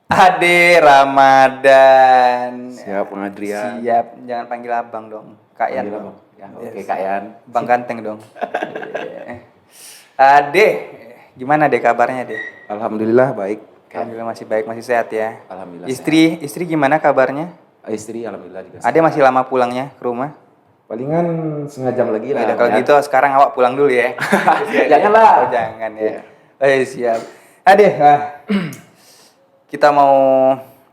Ade Ramadan. Siap, Bang Adrian. Siap, jangan panggil abang dong. Kak Yan Panggil dong. abang. Ya, oke, Kak Yan. Bang ganteng dong. Ade, gimana deh kabarnya deh? Alhamdulillah baik. Alhamdulillah masih baik, masih sehat ya. Alhamdullah Istri gimana kabarnya? Istri alhamdulillah juga Ade masih lama pulangnya ke rumah? Palingan setengah jam lagi lah. Udah kalau gitu sekarang awak pulang dulu ya. Janganlah. Oh, jangan ya. Siap. Ade, kita mau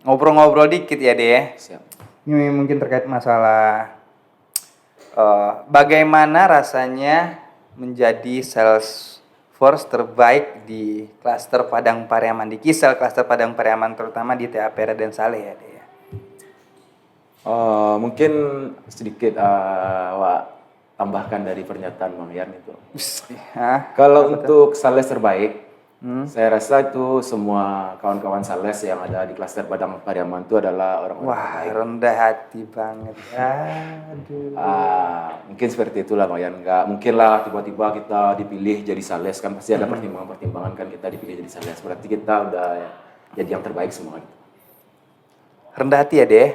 ngobrol-ngobrol dikit ya deh ya. Siap. Ini mungkin terkait masalah bagaimana rasanya menjadi sales force terbaik di klaster Padang Pariaman, di Kisel klaster Padang Pariaman, terutama di TAP Raden Saleh ya deh ya. Mungkin sedikit Wak tambahkan dari pernyataan Bang Yan itu. Kalau untuk sales terbaik, saya rasa itu semua kawan-kawan sales yang ada di klaster Padang Pariaman itu adalah orang-orang Wah, rendah hati banget. Aduh. Mungkin seperti itulah Bang Yan. Nggak mungkin lah tiba-tiba kita dipilih jadi sales, kan pasti ada pertimbangan-pertimbangan kan kita dipilih jadi sales. Berarti kita udah jadi yang terbaik semua gitu. Rendah hati ya deh.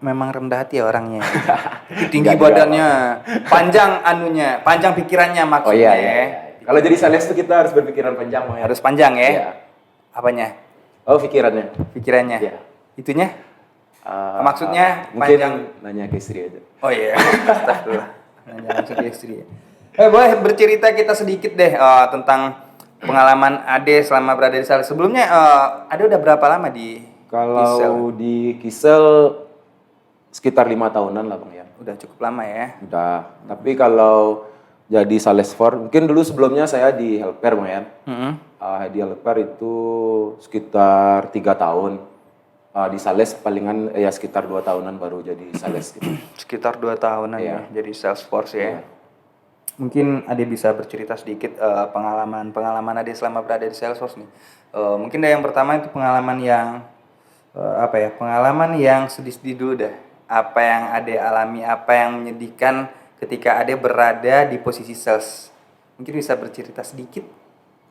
Memang rendah hati ya orangnya. Tinggi Enggak badannya, panjang pikirannya maksudnya. Oh iya. Kalau jadi sales tuh kita harus berpikiran panjang, Bang Yan. Harus panjang ya. Iya. Apanya? Oh, pikirannya. Pikirannya. Iya. Itunya? Maksudnya mungkin panjang. nanya ke istri aja. Oh iya. Astagfirullah. Nanya langsung ke istri. Boleh bercerita kita sedikit deh tentang pengalaman Ade selama berada di Saleh. Sebelumnya Ade udah berapa lama di Kalau Kisel? di Kisel sekitar 5 tahunan lah Bang Yan. Udah cukup lama ya. Udah. Tapi kalau jadi sales for, mungkin dulu sebelumnya saya di Helper Bang Yan. Di Helper itu sekitar 3 tahun. Di sales palingan ya sekitar 2 tahunan baru jadi sales gitu. Sekitar 2 tahunan ya jadi sales force ya. Mungkin Ade bisa bercerita sedikit pengalaman Ade selama berada di sales force nih. Mungkin yang pertama itu pengalaman yang pengalaman yang sedih-sedih dulu dah. Apa yang Ade alami, apa yang menyedihkan ketika Ade berada di posisi sales. Mungkin bisa bercerita sedikit.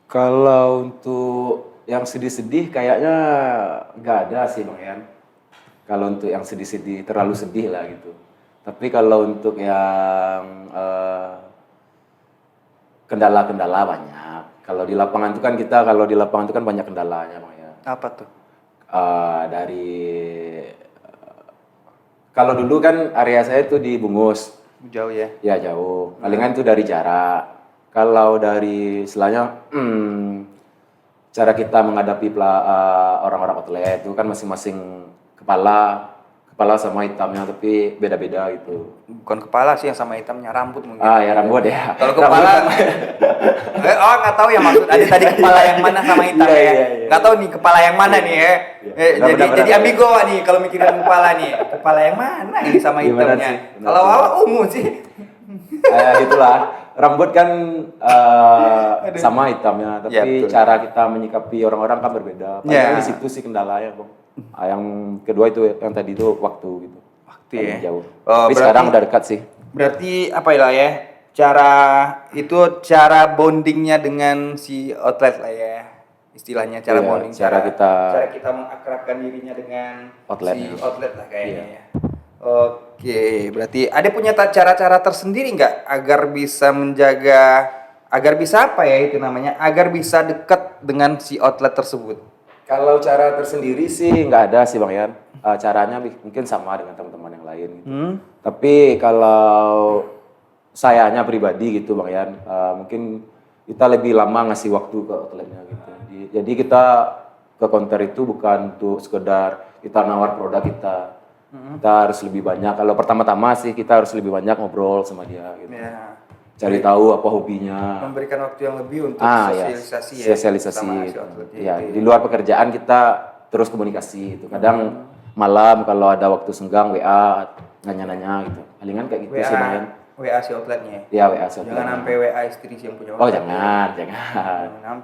Kalau untuk yang sedih-sedih kayaknya nggak ada sih Bang Yan. Kalau untuk yang sedih-sedih, terlalu sedih lah gitu. Tapi kalau untuk yang kendala-kendala banyak. Kalau di lapangan itu kan banyak kendalanya Bang Yan. Apa tuh? Kalau dulu kan area saya itu di Bungus. Jauh ya? Ya jauh. Palingan itu dari jarak. Kalau dari istilahnya cara kita menghadapi orang-orang outlet itu kan masing-masing kepala sama hitamnya, tapi beda-beda gitu. Bukan kepala sih yang sama hitamnya, rambut mungkin. Ya rambut ya. Kalau kepala, nggak tahu ya maksud Ade tadi kepala yang mana sama hitam ya. Nggak tahu nih kepala yang mana nih ya. Jadi ambigu nih kalau mikirin kepala nih. Kepala yang mana ini sama hitamnya? Kalau awak ungu sih. Gitulah. Rambut kan sama hitamnya, tapi cara kita menyikapi orang-orang kan berbeda. Paling di situ sih kendalanya, Bang. Yang kedua itu yang tadi itu waktu gitu. Waktu ya. Jauh. Tapi sekarang udah dekat sih. Berarti apa ya? Cara bondingnya dengan si outlet lah ya. Istilahnya cara bonding. Cara kita mengakrabkan dirinya dengan outlet, si outlet lah kayaknya ya. Oke, berarti ada punya cara-cara tersendiri nggak agar bisa agar bisa dekat dengan si outlet tersebut? Kalau cara tersendiri sih nggak ada sih Bang Yan. Caranya mungkin sama dengan teman-teman yang lain gitu. Tapi kalau sayanya pribadi gitu Bang Yan, mungkin kita lebih lama ngasih waktu ke outletnya gitu. Jadi kita ke counter itu bukan untuk sekedar kita nawar produk kita. Kita harus lebih banyak. Kalau pertama-tama sih kita harus lebih banyak ngobrol sama dia gitu. Ya. Cari tahu apa hobinya. Memberikan waktu yang lebih untuk sosialisasi ya. Sosialisasi. Ya, di luar pekerjaan kita terus komunikasi itu. Kadang malam kalau ada waktu senggang WA nanya-nanya gitu. Palingan kayak gitu sih Bang. WA si outletnya. Iya, WA si outletnya. Jangan sampai WA istri sih yang punya outlet. Oh, jangan.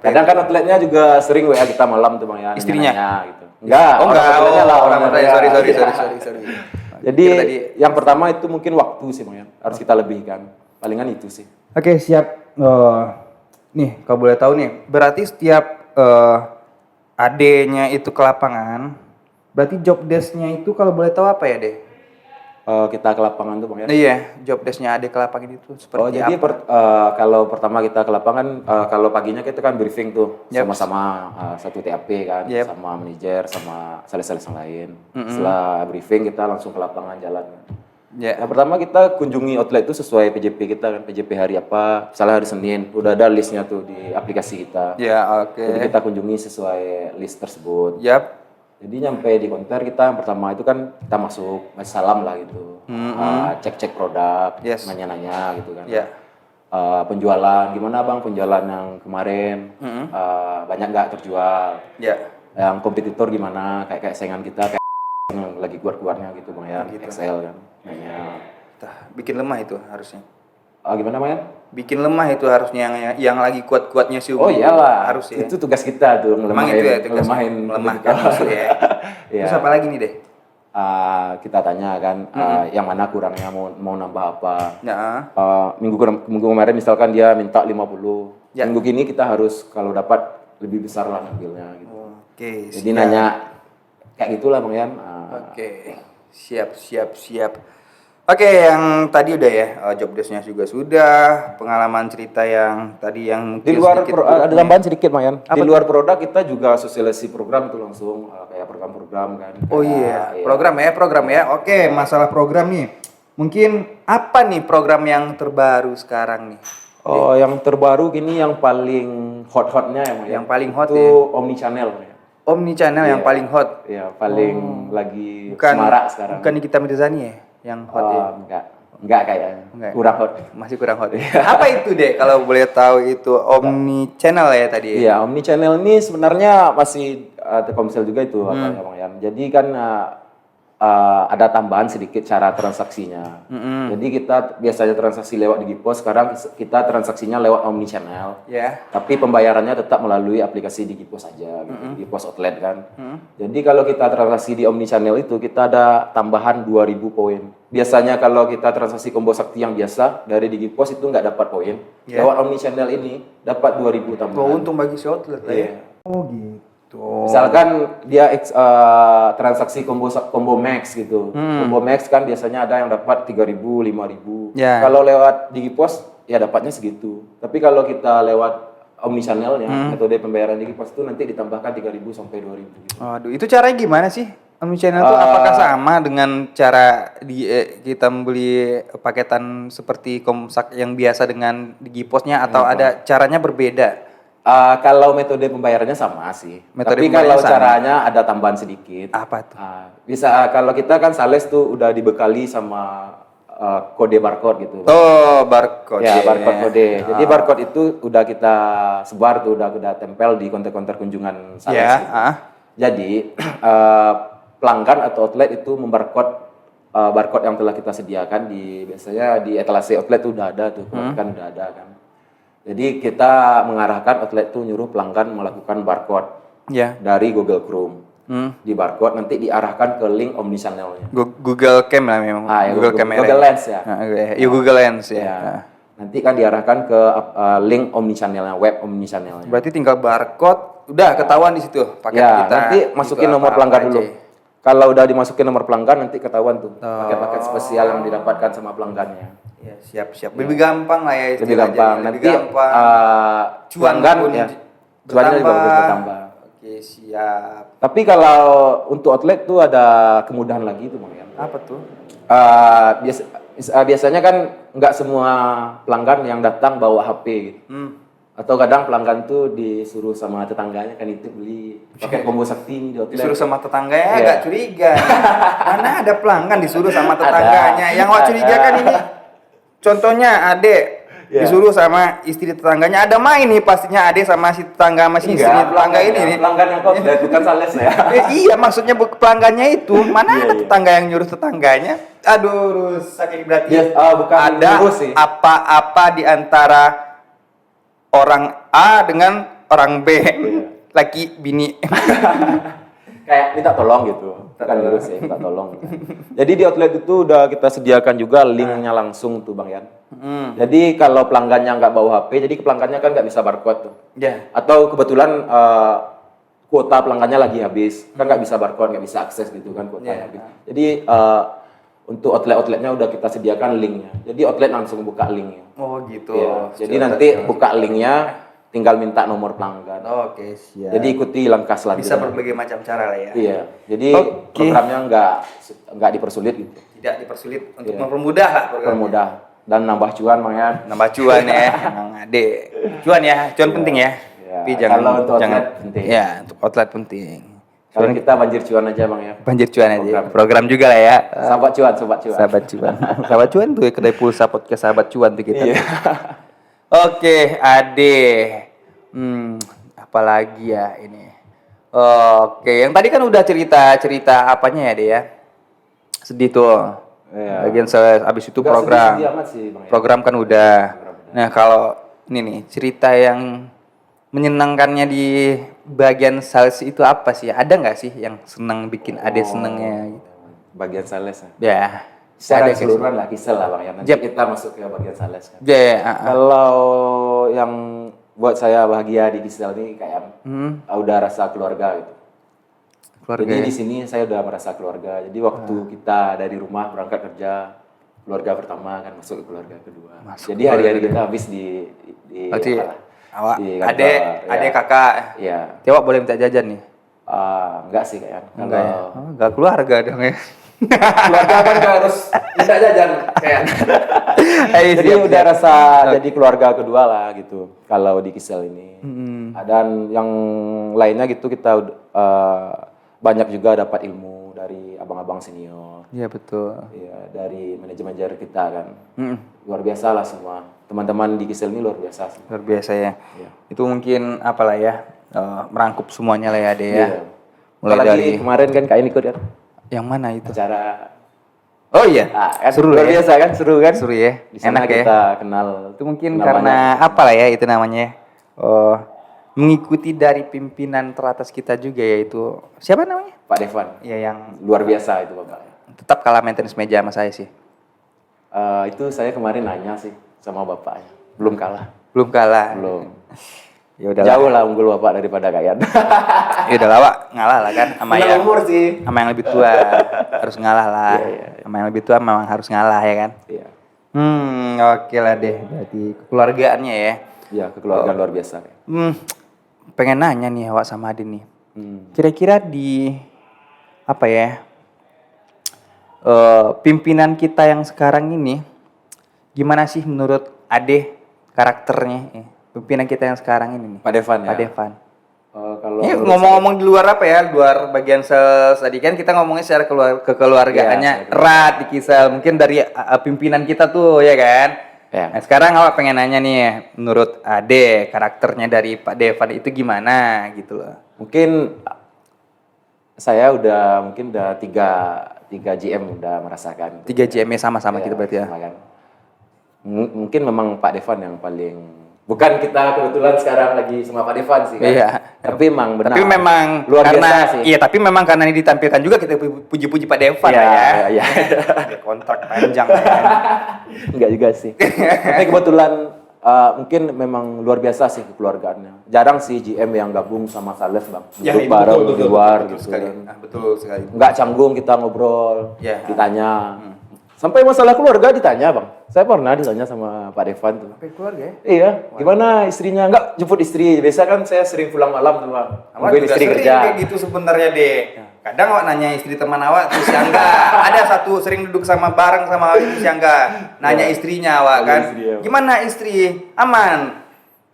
Kadang kan outletnya juga sering WA kita malam tuh Bang Yan. Istrinya gitu. Enggak. Sorry. Jadi yang pertama itu mungkin waktu sih Bang Yan. Harus kita lebihkan. Palingan itu sih. Oke, siap. Nih, kalau boleh tahu nih, berarti setiap adenya itu ke lapangan, berarti job desk-nya itu kalau boleh tahu apa ya, Deh? Kita ke lapangan tuh Bang ya. Iya, job desk-nya Ade ke lapangan itu seperti Jadi apa? kalau pertama kita ke lapangan, kalau paginya kita kan briefing tuh Yep. sama-sama satu TAP kan, Yep. sama manajer, sama sales-sales yang lain. Setelah briefing kita langsung ke lapangan jalan. Ya. Yang pertama kita kunjungi outlet itu sesuai PJP kita kan, PJP hari apa, misalnya hari Senin, udah ada listnya tuh di aplikasi kita. Ya, oke. Jadi kita kunjungi sesuai list tersebut. Yap. Jadi nyampe di konter kita yang pertama itu kan kita masuk, masih salam lah gitu. Cek-cek produk, Yes. nanya-nanya gitu kan. Ya. Penjualan, gimana Bang penjualan yang kemarin? Banyak nggak terjual? Ya. Yang kompetitor gimana? Kayak saingan kita kayak yang lagi kuat-kuatnya gitu Bang ya, Excel kan. Nanya. Bikin lemah itu harusnya. Gimana Bang ya? Bikin lemah itu harusnya yang lagi kuat-kuatnya si Umi. Oh iyalah, harus ya. itu tugas kita tuh Memang itu ya tugas melemahkan musuh ya. Iya. Terus apa lagi nih, Deh? Kita tanya kan, yang mana kurangnya mau nambah apa. Ya. Minggu kemarin misalkan dia minta 50. Ya. Minggu gini kita harus kalau dapat lebih besar lah ngambilnya gitu. Oke. Jadi nanya kayak gitulah Bang Yan. Oke. Siap. Oke, yang tadi udah ya, job desk-nya juga sudah, pengalaman cerita yang tadi yang Di mungkin luar sedikit ada tambahan sedikit Bang Yan. Apa Di luar produk kita juga sosialisasi program tuh langsung kayak program-program kan. Oh iya, program ya. Oke, masalah program nih. Mungkin apa nih program yang terbaru sekarang nih? Oh, yang terbaru gini yang paling hot-hotnya ya Bang Yan. Yang paling hot itu ya? Omnichannel Bang Yan. Omnichannel yang paling hot. Iya, paling lagi semarak sekarang. Bukan Nikita Mirzani ya yang hot ya? Enggak kayaknya. Enggak. Kurang hot. Masih kurang hot. Apa itu deh kalau boleh tahu itu Omnichannel ya tadi? Iya, Omnichannel ini sebenarnya masih Telkomsel juga itu apa ya Bang Yan. Jadi kan ada tambahan sedikit cara transaksinya. Jadi kita biasanya transaksi lewat Digipos, sekarang kita transaksinya lewat Omnichannel. Ya. Tapi pembayarannya tetap melalui aplikasi Digipos saja, gitu. Digipos Outlet kan. Jadi kalau kita transaksi di Omnichannel itu kita ada tambahan 2.000 poin. Biasanya kalau kita transaksi combo sakti yang biasa dari Digipos itu nggak dapat poin. Lewat Omnichannel ini dapat 2.000 tambahan. Oh, untung bagi si outlet lah ya. Oh gitu. Misalkan dia transaksi combo max gitu. Combo max kan biasanya ada yang dapat 3.000, 5.000. Ya. Kalau lewat Digipos ya dapatnya segitu. Tapi kalau kita lewat Omnichannel-nya, metode pembayaran Digipos itu nanti ditambahkan 3.000 sampai 2.000 gitu. Aduh, itu caranya gimana sih? Omnichannel itu apakah sama dengan cara kita membeli paketan seperti Komsak yang biasa dengan Digiposnya atau ada caranya berbeda? Kalau metode pembayarannya sama sih. Metode tapi kalau pembayarannya sama. caranya ada tambahan sedikit. Apa tuh? Bisa kalau kita kan sales tuh udah dibekali sama kode barcode gitu. Oh, barcode. Ya, barcode kode. Jadi barcode itu udah kita sebar tuh, udah tempel di konter-konter kunjungan sales. Ya, Gitu. Jadi pelanggan atau outlet itu membarcode barcode yang telah kita sediakan biasanya di etalase outlet tuh udah ada tuh, kan udah ada kan. Jadi kita mengarahkan outlet tuh nyuruh pelanggan melakukan barcode dari Google Chrome. Di barcode nanti diarahkan ke link Omnichannel-nya. Google Cam lah memang. Google Camera. Google Lens ya. Google Lens ya. Nanti kan diarahkan ke link Omnichannel-nya, web Omnichannel-nya. Berarti tinggal barcode, udah ketahuan di situ paket ya, kita. Nanti masukin nomor pelanggan dulu. Kalau udah dimasukin nomor pelanggan nanti ketahuan tuh paket-paket spesial yang didapatkan sama pelanggannya. Ya, siap. Lebih gampang lah ya Lebih istilahnya. gampang. Nanti cuannya cuannya juga bertambah. Oke, siap. Tapi kalau untuk outlet tuh ada kemudahan lagi tuh Bang. Apa tuh? Biasanya kan nggak semua pelanggan yang datang bawa HP gitu. Atau kadang pelanggan tuh disuruh sama tetangganya kan itu beli pakai combo sakti di outlet. Disuruh sama tetangganya agak curiga. Mana ada pelanggan disuruh sama tetangganya? Yang wak curiga kan ini. Contohnya Ade disuruh sama istri tetangganya, ada main nih pastinya Ade sama si tetangga sama si istri tetangga ini nih. Pelanggan yang kok bukan sales ya. Iya, maksudnya pelanggannya itu. Mana ada tetangga yang nyuruh tetangganya? Aduh, rusak berarti. Bukan ada sih. Apa-apa di antara orang A dengan orang B. Laki bini. Kayak minta tolong gitu. Bukan ngurus ya, minta tolong. Jadi di outlet itu udah kita sediakan juga linknya langsung tuh Bang Yan. Jadi kalau pelanggannya nggak bawa HP, jadi pelanggannya kan nggak bisa barcode tuh. Atau kebetulan kuota pelanggannya lagi habis, kan nggak bisa barcode, nggak bisa akses gitu kan kuota Iya. habis. Jadi untuk outlet-outletnya udah kita sediakan linknya. Jadi outlet langsung buka linknya. Oh gitu. Iya. Jadi nanti buka linknya, tinggal minta nomor pelanggan. Oke, siap. Jadi ikuti langkah bisa selanjutnya. berbagai macam cara lah ya. Iya. Jadi Oke. programnya nggak dipersulit gitu. Tidak dipersulit untuk Iya. mempermudah lah programnya. Permudah dan nambah cuan Bang Yan. Nambah cuan ya, emang ade. Cuan ya, cuan penting ya. Iya. Tapi jangan Kalau untuk outlet jangan penting. Ya, untuk outlet penting. Kalau kita banjir cuan aja Bang ya. Banjir cuan aja. Program juga lah ya. Sahabat cuan, sobat cuan. Sahabat cuan. Sahabat cuan tuh ya, kedai pulsa podcast sahabat cuan tuh kita. Iya. Oke, Ade. Apalagi ya ini. Oke, yang tadi kan udah cerita apanya ya, Ade ya. Sedih tuh. Iya. Bagian abis itu Nggak program. sedih-sedih amat sih, Bang, ya. Program kan udah. Program udah. Nah, kalau ini nih cerita yang menyenangkannya di bagian sales itu apa sih? Ada nggak sih yang senang bikin Ade senengnya gitu? Bagian sales ya. Ya. Secara Ada keseluruhan lah kisah lah Bang ya. Nanti Jep. kita masuk ke bagian sales kan. Ya. Kalau yang buat saya bahagia di Gisel ini kayak udah rasa keluarga gitu. Keluarga. Jadi Ya? di sini saya udah merasa keluarga. Jadi waktu kita dari rumah berangkat kerja, keluarga pertama kan masuk ke keluarga kedua. Masuk Jadi hari-hari kita habis di Berarti apa lah, awak, di kantor, ade ya. kakak. Iya. Tiawak boleh minta jajan nih? Enggak sih kayaknya. Enggak ya? Kalau Enggak keluarga dong ya. keluarga kan nggak harus minta jajan kayak. Jadi udah rasa jadi keluarga kedua lah gitu. Kalau di Kisel ini. Dan yang lainnya gitu kita banyak juga dapat ilmu dari abang-abang senior. Iya betul. Iya, dari manajer-manajer kita kan. Luar biasa lah semua. Teman-teman di Kisel ini luar biasa sih. Luar biasa ya. Iya. Itu mungkin apalah ya, merangkup semuanya lah ya Ade ya. Iya. Mulai Apalagi dari kemarin kan Kak ikut kan yang mana itu? acara. Oh iya, Kan seru luar ya. biasa kan, seru kan? Seru ya. Di sana Enak ya. kita kenal. Itu mungkin kenal karena banyak. apalah ya itu namanya. Mengikuti dari pimpinan teratas kita juga yaitu siapa namanya? Pak Devan. Ya yang Luar biasa itu Bapak. tetap kalah maintenance meja sama saya sih. Itu saya kemarin nanya sih sama bapaknya. Belum kalah. Belum kalah. Belum. Ya udah Jauh lah unggul bapak daripada Kayan. Ya udah lawak ngalah lah kan sama Kenal yang umur sih. sama yang lebih tua harus ngalah lah. Iya. Sama yang lebih tua memang harus ngalah ya kan. Iya. Oke lah deh. Berarti kekeluargaannya ya. Iya, kekeluargaan luar biasa. Pengen nanya nih awak sama Adin nih. Hmm. Kira-kira di apa ya? Pimpinan kita yang sekarang ini gimana sih menurut Ade karakternya? Pimpinan kita yang sekarang ini nih. Pak Devan ya. Pak Devan. Kalau Ini menurut ngomong-ngomong di luar apa ya? Luar bagian sales tadi kan kita ngomongnya secara kekeluargaannya Iya, erat di kisah. Mungkin dari pimpinan kita tuh ya kan. Ya. Nah, sekarang awak pengen nanya nih, menurut Ade karakternya dari Pak Devan itu gimana gitu loh? Mungkin saya udah tiga GM udah merasakan. 3 GM sama-sama Ya, kita berarti ya. sama kan. Mungkin memang Pak Devan yang paling. Bukan kita kebetulan sekarang lagi sama Pak Devan sih kan. Iya. Tapi memang benar. Tapi memang luar karena biasa sih. iya, tapi memang karena ini ditampilkan juga kita puji-puji Pak Devan Iya, ya. iya. Ada kontrak panjang ya kan. Enggak juga sih. Tapi kebetulan mungkin memang luar biasa sih kekeluargaannya. Jarang sih GM yang gabung sama sales bang. Ya, Duduk itu bareng betul, di luar betul gitu sekali. kan. Betul sekali. Enggak canggung kita ngobrol, Ya. ditanya. Sampai masalah keluarga ditanya bang. Saya pernah ditanya sama Pak Devan tuh. Sampai keluarga ya. Iya, gimana istrinya? Enggak jemput istri. Biasa kan saya sering pulang malam tuh bang. Awak Nungguin juga istri sering kerja. kayak gitu sebenarnya deh. Kadang awak nanya istri teman awak terus yang enggak. Ada satu sering duduk sama bareng sama istri yang enggak. Nanya istrinya awak kan. istri, ya. Gimana istri? Aman.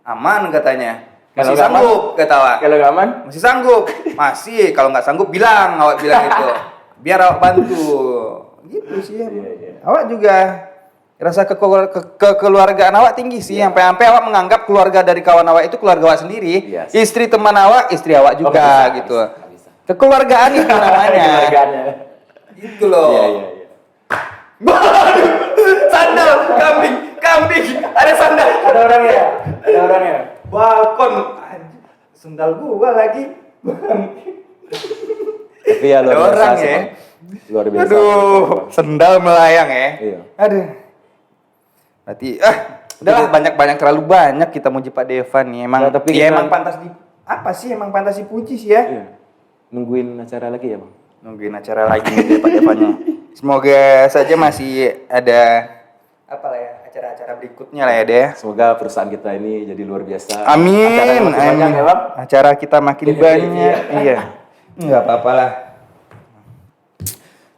Aman katanya. Kalau Masih nggak sanggup kata awak. Kalau nggak aman? Masih sanggup. Masih. Kalau nggak sanggup bilang awak bilang itu. Biar awak bantu. Gitu sih. Iya. Awak juga rasa kekeluargaan awak tinggi sih, sampai awak menganggap keluarga dari kawan awak itu keluarga awak sendiri, Iya. istri teman awak, istri awak juga bisa, gitu. nggak bisa. Kekeluargaan itu namanya. Keluargaannya. Gitu loh. Iya. Sandal, kambing, ada sandal. Ada orangnya. Balkon, sandal gua lagi. Tapi ya luar Ada biasa orang sih, ya. Bang. Luar biasa. Aduh, sendal melayang ya. Iya. Aduh. Berarti udahlah banyak terlalu banyak kita muji Pak Devan nih. Emang Ya, tapi dia kita- emang pantas di apa sih emang fantasi puji sih ya. Iya. Nungguin acara lagi ya, Bang? Nungguin acara lagi nih Pak Devanya. Semoga saja masih ada apa lah ya, acara-acara berikutnya lah ya deh. Semoga perusahaan kita ini jadi luar biasa. Amin. Acara makin banyak ya, Bang? Acara kita makin banyak. Iya. Enggak apa-apa lah.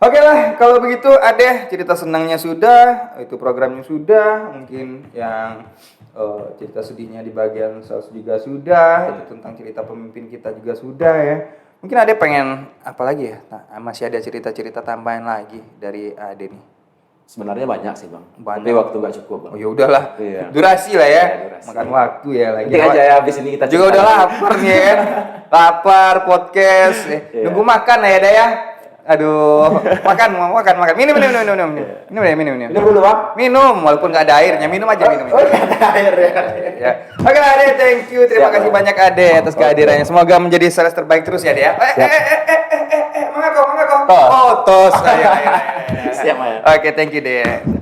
Oke lah, kalau begitu Ade cerita senangnya sudah, itu programnya sudah, mungkin yang cerita sedihnya di bagian sales juga sudah, itu tentang cerita pemimpin kita juga sudah ya. Mungkin Ade pengen apa lagi ya? Nah, masih ada cerita-cerita tambahan lagi dari Ade nih. Sebenarnya banyak sih, Bang. Banyak. Tapi waktu nggak cukup, Bang. Oh ya udahlah, Iya. Durasi lah ya, Iya, durasi. makan waktu ya lagi. Nanti aja ya, habis ini kita juga cerita udah lagi. lapar nih kan, lapar podcast, Iya. nunggu makan ya Ade ya. Aduh, makan, minum. Minum dulu, Bang. Minum, walaupun nggak ada airnya, minum aja minum. Oh, iya, ada air ya. Ya. Oke lah Ade, thank you, terima Siap, kasih Bang. banyak Ade atas kehadirannya. Semoga menjadi sales terbaik terus ya Ade ya. Mangga kok. Oh, tos. Ayo. Siap, Maya. Oke, thank you Ade.